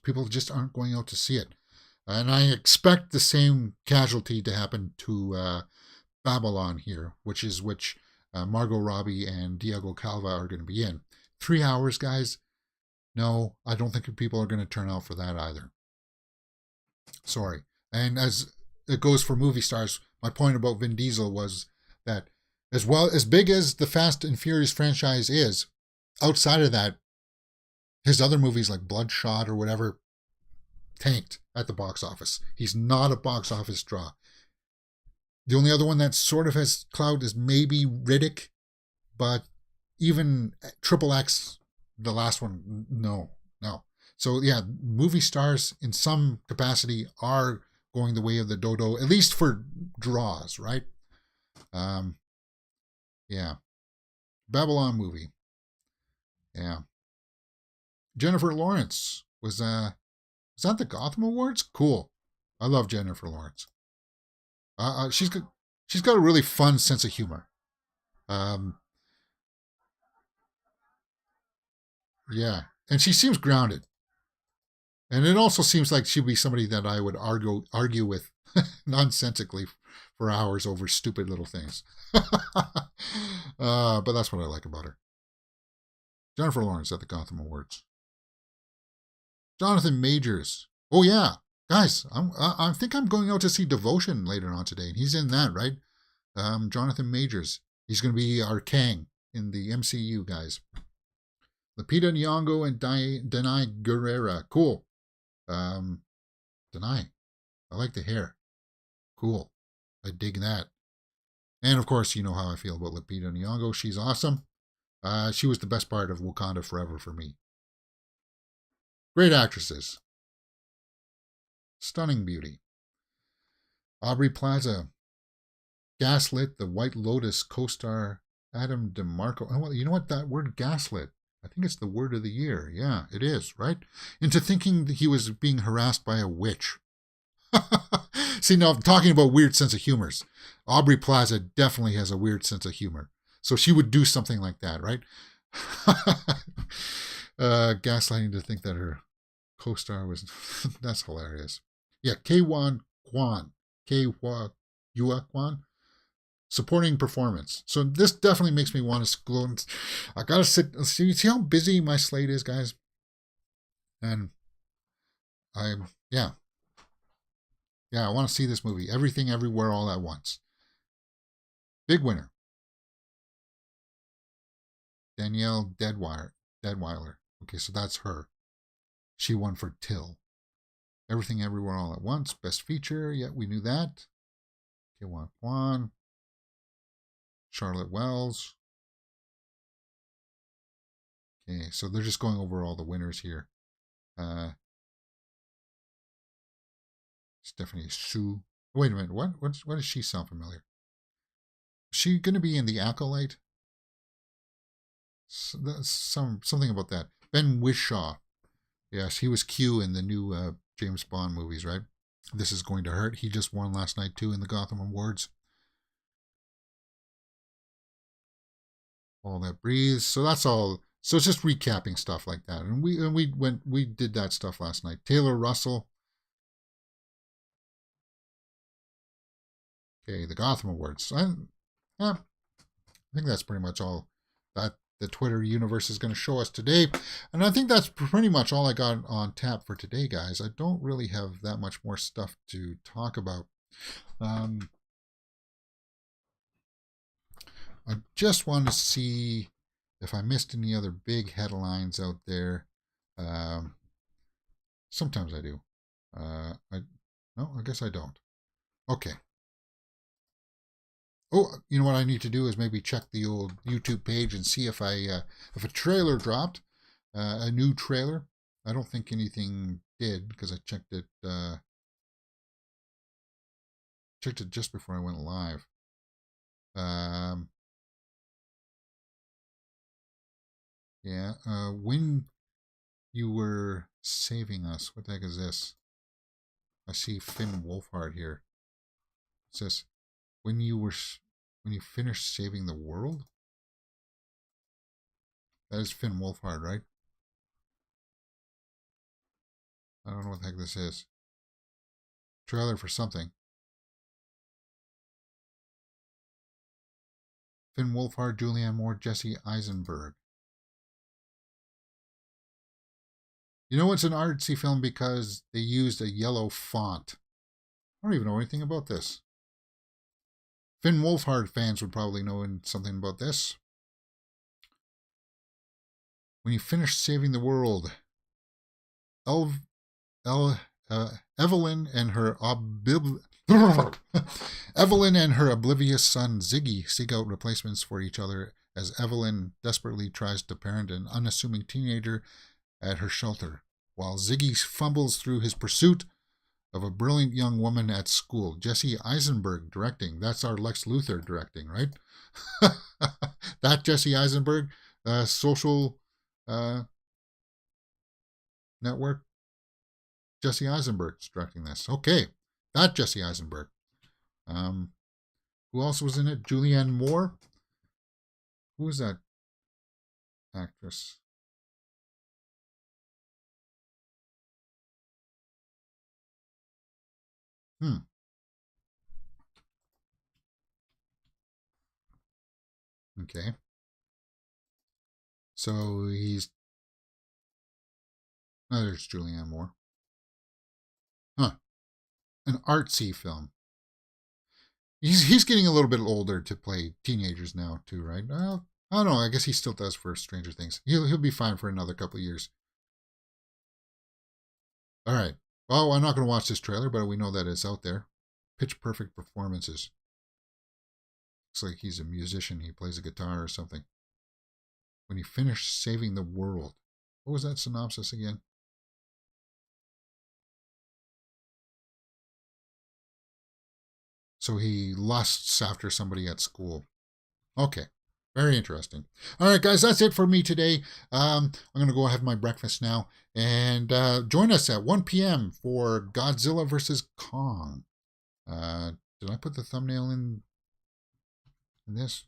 People just aren't going out to see it. And I expect the same casualty to happen to Babylon here, which Margot Robbie and Diego Calva are going to be in. 3 hours, guys. No, I don't think people are going to turn out for that either. Sorry. And as it goes for movie stars, my point about Vin Diesel was that as big as the Fast and Furious franchise is, outside of that, his other movies like Bloodshot or whatever tanked at the box office. He's not a box office draw. The only other one that sort of has clout is maybe Riddick, but even Triple X, the last one, no. So yeah, movie stars in some capacity are going the way of the dodo, at least for draws, right? Yeah. Babylon movie. Yeah. Jennifer Lawrence was that the Gotham Awards? Cool. I love Jennifer Lawrence. She's got a really fun sense of humor. Yeah, and she seems grounded. And it also seems like she'd be somebody that I would argue with nonsensically for hours over stupid little things. But that's what I like about her. Jennifer Lawrence at the Gotham Awards. Jonathan Majors. Oh yeah, guys, I think I'm going out to see Devotion later on today, and he's in that, right? Jonathan Majors. He's going to be our Kang in the MCU, guys. Lupita Nyong'o and Danai Gurira. Cool. Danai. I like the hair. Cool. I dig that. And of course, you know how I feel about Lupita Nyong'o. She's awesome. She was the best part of Wakanda Forever for me. Great actresses. Stunning beauty. Aubrey Plaza. Gaslit, the White Lotus co-star Adam DeMarco. Oh, you know what? That word gaslit, I think it's the word of the year. Yeah, it is, right? Into thinking that he was being harassed by a witch. See, now I'm talking about weird sense of humors. Aubrey Plaza definitely has a weird sense of humor. So she would do something like that, right? Gaslighting to think that her co-star was... That's hilarious. Yeah, K-Wan Kwan. K-Hua Kwan. Supporting performance. So this definitely makes me want to go. I gotta see how busy my slate is, guys. And I want to see this movie. Everything, Everywhere, All at Once. Big winner. Danielle Deadweiler. Okay, so that's her. She won for Till. Everything, Everywhere, All at Once. Best feature. Yeah, we knew that. K-Wan Kwan. Charlotte Wells. Okay, so they're just going over all the winners here. Stephanie Sue. Wait a minute, what does she sound familiar? Is she going to be in The Acolyte? Something about that. Ben Whishaw. Yes, he was Q in the new James Bond movies, right? This Is Going to Hurt. He just won last night too in the Gotham Awards. All That Breathes. So that's all. So it's just recapping stuff like that, and we did that stuff last night. Taylor Russell. Okay, the Gotham Awards. I think that's pretty much all that the Twitter universe is going to show us today. And I think that's pretty much all I got on tap for today, guys. I don't really have that much more stuff to talk about. I just want to see if I missed any other big headlines out there. Sometimes I do. No, I guess I don't. Okay. Oh, you know what I need to do is maybe check the old YouTube page and see if if a trailer dropped, a new trailer. I don't think anything did because I checked it just before I went live. Yeah, when you were saving us, what the heck is this? I see Finn Wolfhard here. It says when you finished saving the world. That is Finn Wolfhard, right? I don't know what the heck this is. Trailer for something. Finn Wolfhard, Julianne Moore, Jesse Eisenberg. You know it's an artsy film because they used a yellow font. I don't even know anything about this. Finn Wolfhard fans would probably know something about this. When you finish saving the world, Evelyn and her Evelyn and her oblivious son Ziggy seek out replacements for each other as Evelyn desperately tries to parent an unassuming teenager at her shelter, while Ziggy fumbles through his pursuit of a brilliant young woman at school. Jesse Eisenberg directing. That's our Lex Luthor directing, right? That Jesse Eisenberg, social network. Jesse Eisenberg's directing this. Okay, that Jesse Eisenberg. Who else was in it? Julianne Moore. Who was that actress? Okay. So he's... Oh, there's Julianne Moore. Huh. An artsy film. He's getting a little bit older to play teenagers now too, right? Well, I don't know. I guess he still does for Stranger Things. He'll be fine for another couple of years. All right. Well, I'm not going to watch this trailer, but we know that it's out there. Pitch Perfect performances. Looks like he's a musician. He plays a guitar or something. When he finished saving the world. What was that synopsis again? So he lusts after somebody at school. Okay. Very interesting. All right, guys, that's it for me today. I'm going to go have my breakfast now. And join us at 1 p.m. for Godzilla vs. Kong. Did I put the thumbnail in this?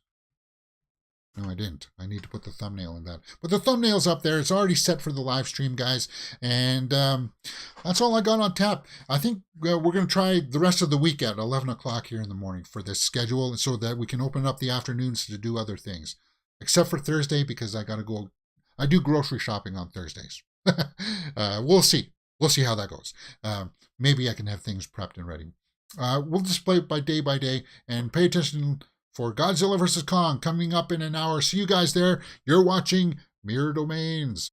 No, I didn't. I need to put the thumbnail in that. But the thumbnail's up there. It's already set for the live stream, guys. And that's all I got on tap. I think we're going to try the rest of the week at 11 o'clock here in the morning for this schedule so that we can open up the afternoons to do other things. Except for Thursday because I got to go. I do grocery shopping on Thursdays. We'll see. We'll see how that goes. Maybe I can have things prepped and ready. We'll display it by day and pay attention for Godzilla vs. Kong coming up in an hour. See you guys there. You're watching Mirror Domains.